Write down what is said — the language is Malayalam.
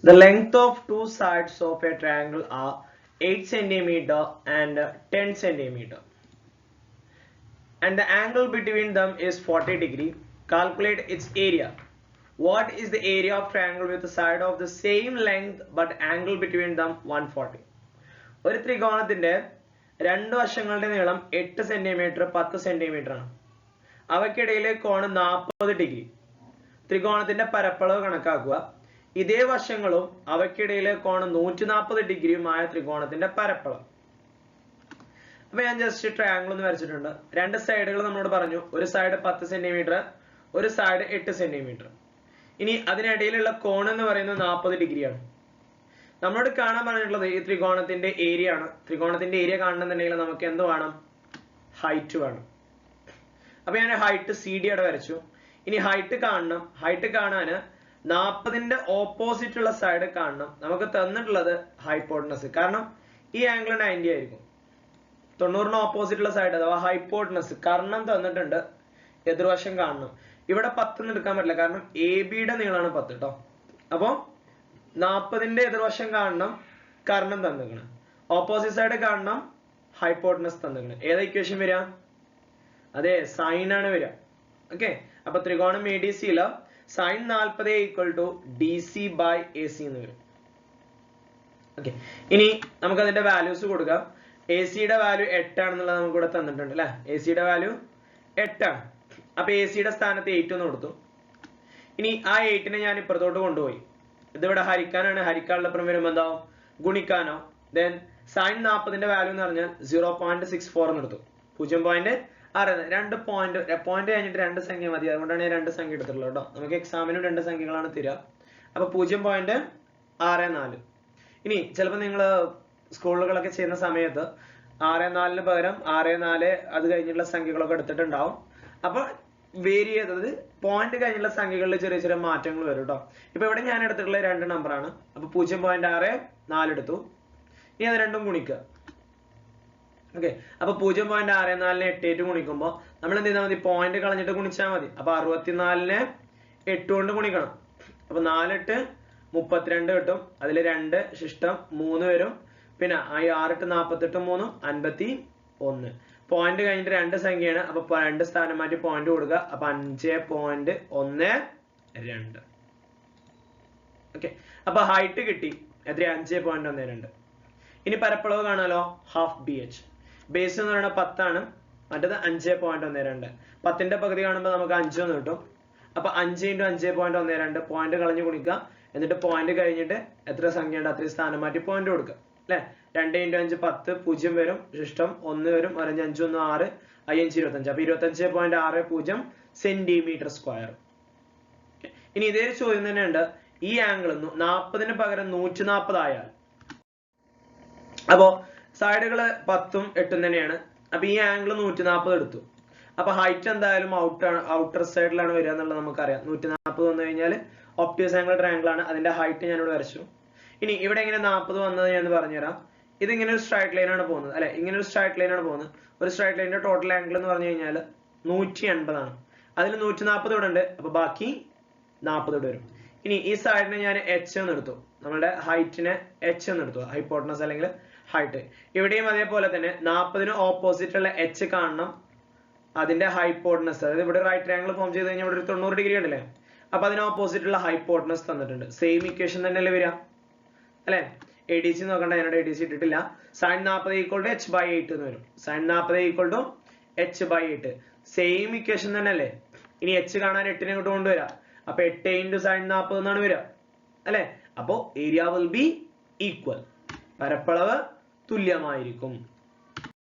The length of two sides of a triangle are 8 centimeter and 10 centimeter. And the angle between them is 40 degree. Calculate its area. What is the area of triangle with a side of the same length but angle between them 140? ഒരു ത്രികോണത്തിന്റെ രണ്ട് വശങ്ങളുടെ നീളം 8 സെന്റിമീറ്റർ 10 സെന്റിമീറ്റർ ആണ്. അവയ്ക്കിടയിലെ കോണ് 40 ഡിഗ്രി. ത്രികോണത്തിന്റെ പരപ്പളവ് കണക്കാക്കുക. ഇതേ വശങ്ങളും അവയ്ക്കിടയിലെ കോണ് 140 ഡിഗ്രിയുമായ ത്രികോണത്തിന്റെ പരപ്പളവ്. അപ്പൊ ഞാൻ ജസ്റ്റ് ട്രയാങ്കിൾ ഒന്ന് വരച്ചിട്ടുണ്ട്. രണ്ട് സൈഡുകൾ നമ്മളോട് പറഞ്ഞു, ഒരു സൈഡ് 10 സെന്റിമീറ്റർ, ഒരു സൈഡ് 8 സെന്റിമീറ്റർ. ഇനി അതിനിടയിലുള്ള കോൺ എന്ന് പറയുന്നത് 40 ഡിഗ്രിയാണ്. നമ്മളോട് കാണാൻ പറഞ്ഞിട്ടുള്ളത് ഈ ത്രികോണത്തിന്റെ ഏരിയ ആണ്. ത്രികോണത്തിന്റെ ഏരിയ കാണണമെന്നുണ്ടെങ്കിൽ നമുക്ക് എന്ത് വേണം? ഹൈറ്റ് വേണം. അപ്പൊ ഞാൻ ഹൈറ്റ് CD അവിടെ വരച്ചു. ഇനി ഹൈറ്റ് കാണണം. ഹൈറ്റ് കാണാന് 40ന്റെ ഓപ്പോസിറ്റ് ഉള്ള സൈഡ് കാണണം. നമുക്ക് തന്നിട്ടുള്ളത് ഹൈപ്പോട്ടനസ്. കാരണം ഈ ആംഗിൾ 90 ആയിരിക്കും. 90ന് ഓപ്പോസിറ്റ് ഉള്ള സൈഡ് അഥവാ ഹൈപ്പോട്ടനസ് കർണം തന്നിട്ടുണ്ട്. എതിർവശം കാണണം. ഇവിടെ 10 എടുക്കാൻ പറ്റില്ല, കാരണം AB-യുടെ നീളമാണ് 10 കേട്ടോ. അപ്പൊ 40ന്റെ എതിർവശം കാണണം, കർണം തന്നിരിക്കണം. ഓപ്പോസിറ്റ് സൈഡ് കാണണം, ഹൈപ്പോട്ടനസ് തന്നിരിക്കണം. ഏതാ ഇക്വേഷൻ വരിക? അതെ, സൈൻ ആണ് വരിക. ഓക്കെ, അപ്പൊ ത്രികോണം ADC-യില് സൈൻ 40 ഈക്വൽ ടു DC/AC എന്ന് വരും. ഓക്കെ, ഇനി നമുക്ക് അതിന്റെ വാല്യൂസ് കൊടുക്കാം. AC-യുടെ വാല്യൂ 8 ആണെന്നുള്ളത് നമുക്ക് ഇവിടെ തന്നിട്ടുണ്ട് അല്ലെ. AC-യുടെ വാല്യൂ 8 ആണ്. അപ്പൊ AC-യുടെ സ്ഥാനത്ത് 8 എന്ന് കൊടുത്തു. ഇനി ആ 8നെ ഞാൻ ഇപ്പുറത്തോട്ട് കൊണ്ടുപോയി. ഇതിവിടെ ഹരിക്കാനാണ്. ഹരിക്കാനുള്ള അപ്പുറം വരുമ്പോ എന്താവും? ഗുണിക്കാനോ. ദെൻ സൈൻ 40ന്റെ വാല്യൂ എന്ന് പറഞ്ഞാൽ 0.64 എന്ന് എടുത്തു. 0.6. രണ്ട് പോയിന്റ് കഴിഞ്ഞിട്ട് രണ്ട് സംഖ്യ മതി. അതുകൊണ്ടാണ് ഞാൻ രണ്ട് സംഖ്യ എടുത്തിട്ടുള്ളത് കേട്ടോ. നമുക്ക് എക്സാമിനും രണ്ട് സംഖ്യകളാണ് തരിക. അപ്പൊ 0.64. ഇനി ചിലപ്പോൾ നിങ്ങൾ സ്കൂളുകളൊക്കെ ചെയ്യുന്ന സമയത്ത് 6-4 പകരം 6-4 അത് കഴിഞ്ഞിട്ടുള്ള സംഖ്യകളൊക്കെ എടുത്തിട്ടുണ്ടാവും. അപ്പൊ വേരി ചെയ്തത് പോയിന്റ് കഴിഞ്ഞുള്ള സംഖ്യകളിൽ ചെറിയ ചെറിയ മാറ്റങ്ങൾ വരും കേട്ടോ. ഇപ്പൊ ഇവിടെ ഞാൻ എടുത്തിട്ടുള്ള രണ്ട് നമ്പറാണ്. അപ്പൊ 0.64 എടുത്തു. ഇനി അത് രണ്ടും ഗുണിക്കുക. ഓക്കെ, അപ്പൊ 0.64നെ 8 ഗുണിക്കുമ്പോ നമ്മൾ എന്ത് ചെയ്താൽ മതി? പോയിന്റ് കളഞ്ഞിട്ട് ഗുണിച്ചാൽ മതി. അപ്പൊ 64നെ 8 കൊണ്ട് ഗുണിക്കണം. അപ്പൊ 4 8 32 കിട്ടും. അതിൽ 2 ശിഷ്ടം 3 വരും. പിന്നെ 6 8 48 3 51. പോയിന്റ് കഴിഞ്ഞിട്ട് രണ്ട് സംഖ്യയാണ്. അപ്പൊ രണ്ട് സ്ഥാനം മാറ്റി പോയിന്റ് കൊടുക്കുക. അപ്പൊ 5.12. ഓക്കെ, അപ്പൊ ഹൈറ്റ് കിട്ടി. എത്ര? 5.12. ഇനി പരപ്പളവ് കാണാലോ. Half BH. ബേസ് എന്ന് പറയുന്നത് 10 ആണ്. മറ്റേത് 5.12. 10ന്റെ പകുതി കാണുമ്പോൾ നമുക്ക് 5 എന്ന് കിട്ടും. അപ്പൊ 5 × 5.12. പോയിന്റ് കളഞ്ഞു ഗുണിക്കുക. എന്നിട്ട് പോയിന്റ് കഴിഞ്ഞിട്ട് എത്ര സംഖ്യയുണ്ട് അത്രയും സ്ഥാനം മാറ്റി പോയിന്റ് കൊടുക്കുക അല്ലെ. 2 × 5 10 0 വരും. ശിഷ്ടം 1 വരും. 5 1 6 5 25. അപ്പൊ 25.60 സെന്റിമീറ്റർ സ്ക്വയർ. ഇനി ഇതേ ചോദ്യം തന്നെ ഉണ്ട്. ഈ ആംഗിൾ 40ന് പകരം 140 ആയാൽ, അപ്പോ സൈഡുകള് 10ഉം 8ഉം തന്നെയാണ്. അപ്പൊ ഈ ആംഗിൾ 140 എടുത്തു. അപ്പൊ ഹൈറ്റ് എന്തായാലും ഔട്ടർ സൈഡിലാണ് വരിക എന്നുള്ളത് നമുക്കറിയാം. 140 വന്നു കഴിഞ്ഞാൽ ഒപ്റ്റിയസ് ആംഗിൾ ട്രയാംഗിൾ ആണ്. അതിന്റെ ഹൈറ്റ് ഞാൻ ഇവിടെ വരച്ചു. ഇനി ഇവിടെ എങ്ങനെ 40 വന്നത് ഞാൻ പറഞ്ഞുതരാം. ഇത് ഇങ്ങനെ ഒരു സ്ട്രൈറ്റ് ലൈൻ ആണ് പോകുന്നത് അല്ലെ. ഇങ്ങനെ ഒരു സ്ട്രൈറ്റ് ലൈൻ ആണ് പോകുന്നത്. ഒരു സ്ട്രൈറ്റ് ലൈനിന്റെ ടോട്ടൽ ആംഗിൾ എന്ന് പറഞ്ഞു കഴിഞ്ഞാൽ 180 ആണ്. അതിൽ 140 ഇവിടെ ഉണ്ട്. അപ്പൊ ബാക്കി 40 ഇവിടെ വരും. ഇനി ഈ സൈഡിനെ ഞാൻ H എന്ന് എടുത്തു. നമ്മുടെ ഹൈറ്റിനെ H എന്ന് എടുത്തു. ഹൈപ്പോട്ടനസ് അല്ലെങ്കിൽ ഹൈറ്റ്. ഇവിടെയും അതേപോലെ തന്നെ 40ന് ഓപ്പോസിറ്റ് ഉള്ള H കാണണം. അതിന്റെ ഹൈപ്പോട്ടനസ്, അതായത് ഇവിടെ റൈറ്റ് ട്രയാംഗിൾ ഫോം ചെയ്ത് കഴിഞ്ഞാൽ ഇവിടെ ഒരു 90 ഡിഗ്രി ഉണ്ടല്ലേ. അപ്പൊ അതിന് ഓപ്പോസിറ്റ് ഉള്ള ഹൈപ്പോട്ടനസ് തന്നിട്ടുണ്ട്. സെയിം ഇക്വേഷൻ തന്നെയല്ലേ വരിക അല്ലെ. ADC നോക്കണ്ട, ഞാനിവിടെ ADC ഇട്ടിട്ടില്ല. സൈൻ 40 = H/8 എന്ന് വരും. Sign 40 = H/8. സെയിം ഇക്വേഷൻ തന്നെ അല്ലേ. ഇനി H കാണാൻ 8നെ ഇങ്ങോട്ട് കൊണ്ടുവരാം. അപ്പൊ 8 × സൈൻ 40 എന്നാണ് വരിക അല്ലെ. അപ്പോ ഏരിയ വിൽ ബി ഈക്വൽ. പരപ്പളവ് തുല്യമായിരിക്കും.